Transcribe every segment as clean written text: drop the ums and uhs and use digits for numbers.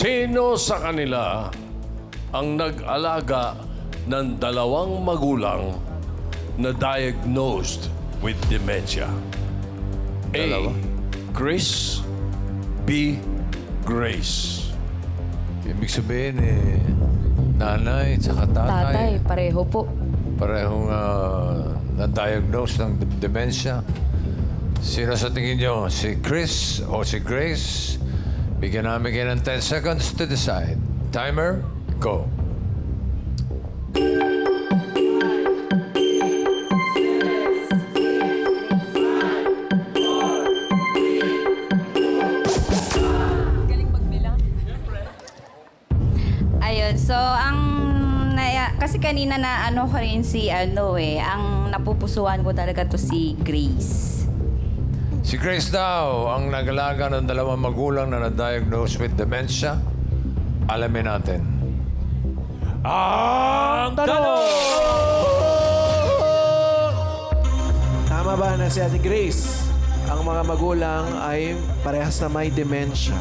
Sino sa kanila ang nag-alaga ng dalawang magulang na diagnosed with dementia? A. Chris. B. Grace. Ibig sabihin nanay at saka Tatay, pareho po. parehong na-diagnose ng dementia. Sino sa tingin nyo? Si Chris o si Grace? Bigyan namin kayo ng 10 seconds to decide. Timer, go. Ayun, so kasi kanina na ano ko rin si ang napupusuan ko talaga to si Grace. Si Grace daw ang nag-alaga ng dalawang magulang na na-diagnose with dementia. Alamin natin. Ang tanong! Tama ba na si Ate Grace? Ang mga magulang ay parehas na may dementia.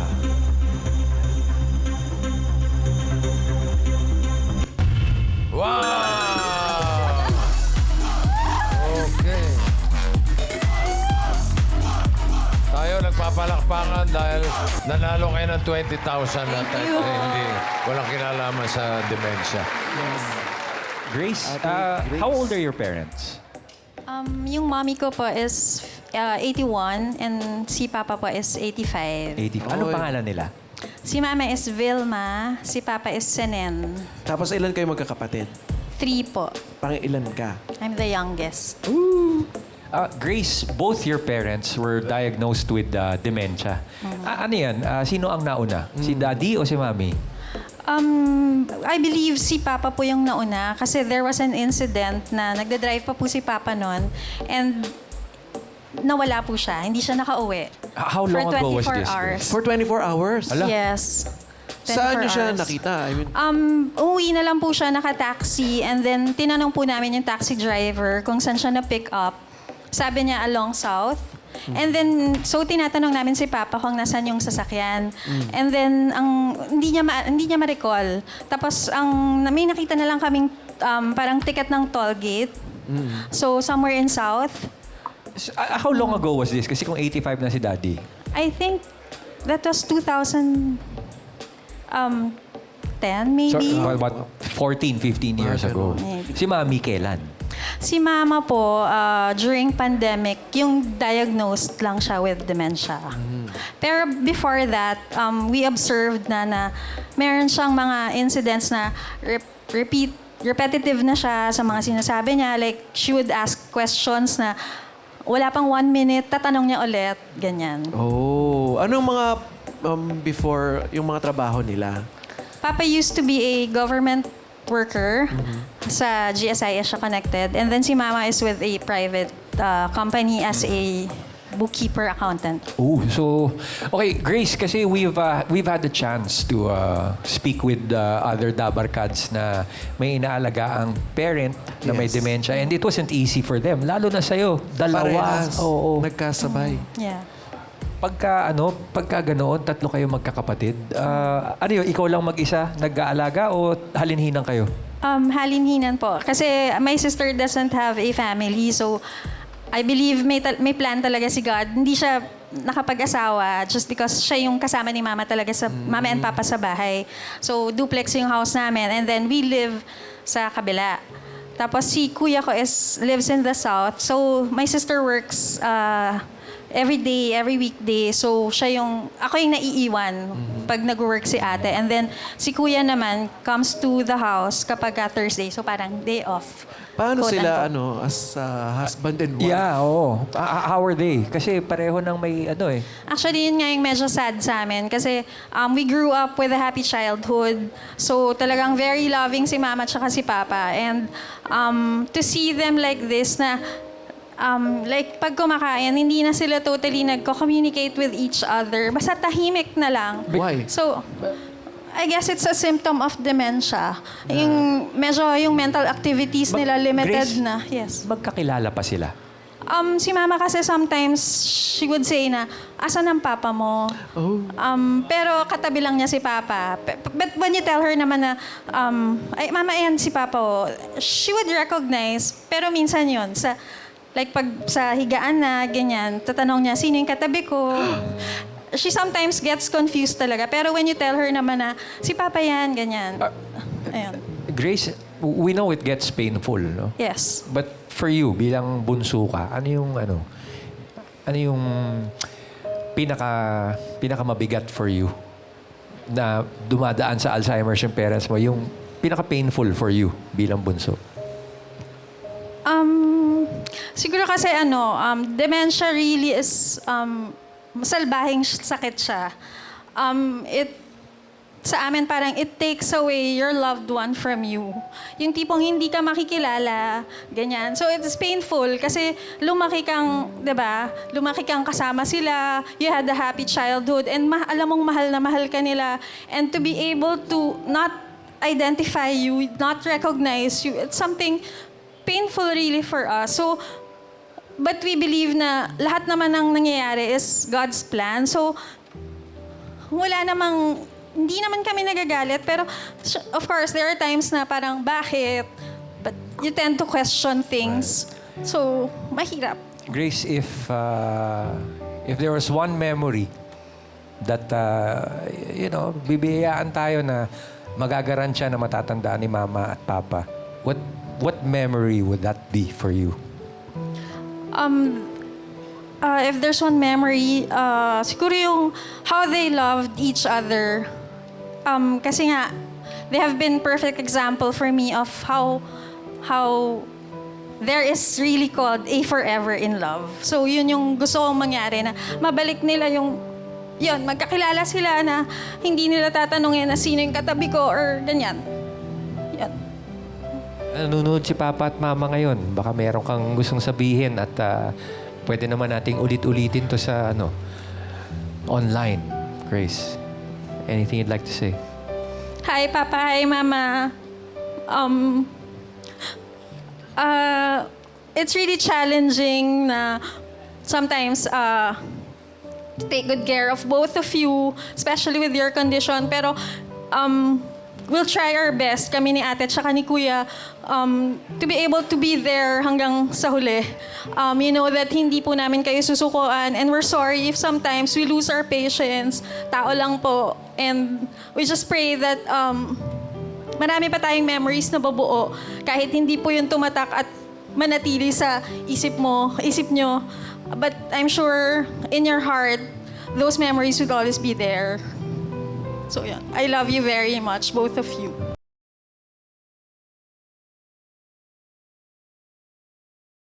Wow! Okay. Tayo nagpapalakpakan dahil nanalo kayo ng 20,000 na hindi walang kinalaman sa dementia. Grace, Grace. how old are your parents? Yung mommy ko po is 81 and si papa po is 85. 80. Anong Oy. pangalan nila? Si mama is Vilma, si papa is Senen. Tapos ilan kayo magkakapatid? 3 po. Pang ilan ka? I'm the youngest. Grace, both your parents were diagnosed with dementia. Ano yan? Sino ang nauna? Si daddy o si mami? I believe si papa po yung nauna kasi there was an incident na nagda-drive pa po si papa noon and nawala po siya. Hindi siya nakauwi. How long For ago was 24 this? hours. For 24 hours? Ala. Yes. Saan 24 niyo siya hours. nakita? I mean, Uwi na lang po siya naka-taxi and then tinanong po namin yung taxi driver kung saan siya na-pick up. Sabi niya along south. And then, so tinatanong namin si Papa kung nasan yung sasakyan. And then, hindi niya ma-recall. Tapos, may nakita na lang kaming parang ticket ng toll gate. So, somewhere in south. How long ago was this? Kasi kung 85 na si daddy. I think that was 2010 maybe. So, what, 14, 15 years ago. Maybe. Si mami kailan? Si mama po, during pandemic, yung diagnosed lang siya with dementia. Pero before that, we observed na meron siyang mga incidents na repetitive na siya sa mga sinasabi niya. Like, she would ask questions na wala pang 1 minute, tatanong niya ulit, ganyan. oh, anong mga before yung mga trabaho nila? Papa used to be a government worker sa GSIS siya connected. And then si Mama is with a private company as a bookkeeper accountant. Oh, so okay, Grace, kasi we've had the chance to speak with other Dabarkads na may inaalaga ang parent na may Yes. dementia and it wasn't easy for them, lalo na sa'yo, dalawa. Parehas. Oo. Nagkasabay. Yeah. Pagka ganoon, tatlo kayo magkakapatid. Ano yun, ikaw lang mag-isa nag-aalaga o halinhinang kayo? Halinhinan po. Kasi my sister doesn't have a family. So, I believe may plan talaga si God. Hindi siya nakapag-asawa just because siya yung kasama ni Mama talaga sa Mama and Papa sa bahay. So, duplex yung house namin. And then, we live sa kabila. Tapos, si kuya ko lives in the south. So, my sister works every day, every weekday. So, ako yung naiiwan pag nag-work si ate. And then, si kuya naman comes to the house kapag Thursday. So, parang day off. Paano Quote, sila, unquote. as husband and wife? Yeah, oo. How are they? Kasi pareho nang may Actually, yun nga yung medyo sad sa amin. Kasi we grew up with a happy childhood. So, talagang very loving si mama at si papa. And to see them like this na like, pag kumakain, hindi na sila totally nagko-communicate with each other. Basta tahimik na lang. Why? So, I guess it's a symptom of dementia. Yung mental activities nila limited Grace, na. Yes. magkakilala pa sila. Si mama kasi sometimes she would say na, asan ang papa mo? Oh. Pero katabi lang niya si papa. But when you tell her naman na, ay mama, ayan si papa, oh, she would recognize. Pero minsan yon like pag sa higaan na, ganyan, tatanong niya, sino yung katabi ko? She sometimes gets confused talaga. Pero when you tell her naman na, si papa yan, ganyan. Ayun. Grace, we know it gets painful, no? Yes. But for you, bilang bunso ka, ano yung pinaka mabigat for you na dumadaan sa Alzheimer's yung parents mo, yung pinaka painful for you bilang bunso? Siguro kasi dementia really is salbahing sakit siya. Sa amin parang it takes away your loved one from you. Yung tipong hindi ka makikilala, ganyan. So it's painful kasi lumaki kang, 'di ba? Lumaki kang kasama sila, you had a happy childhood and alam mong mahal na mahal ka nila, and to be able to not identify you, not recognize you, it's something painful really for us. So but we believe na lahat naman ng nangyayari is God's plan. So hindi naman kami nagagalit, pero of course, there are times na parang, bakit? But you tend to question things. So, mahirap. Grace, if there was one memory that, bibiyayaan tayo na magagarantiya na matatandaan ni Mama at Papa, what memory would that be for you? If there's one memory, siguro yung how they loved each other. Kasi nga, they have been perfect example for me of how there is really called a forever in love. So yun yung gusto kong mangyari, na mabalik nila magkakilala sila na hindi nila tatanungin na sino yung katabi ko or ganyan. Yan. Nanonood si Papa at Mama ngayon. Baka meron kang gustong sabihin at pwede naman nating ulit-ulitin to sa online. Grace, anything you'd like to say? Hi, Papa. Hi, Mama. It's really challenging na sometimes to take good care of both of you, especially with your condition. Pero we'll try our best, kami ni ate at saka ni kuya, to be able to be there hanggang sa huli. You know that hindi po namin kayo susukuan, and we're sorry if sometimes we lose our patience. Tao lang po. And we just pray that marami pa tayong memories na babuo kahit hindi po yung tumatak at manatili sa isip nyo. But I'm sure in your heart, those memories would always be there. So yeah, I love you very much, both of you.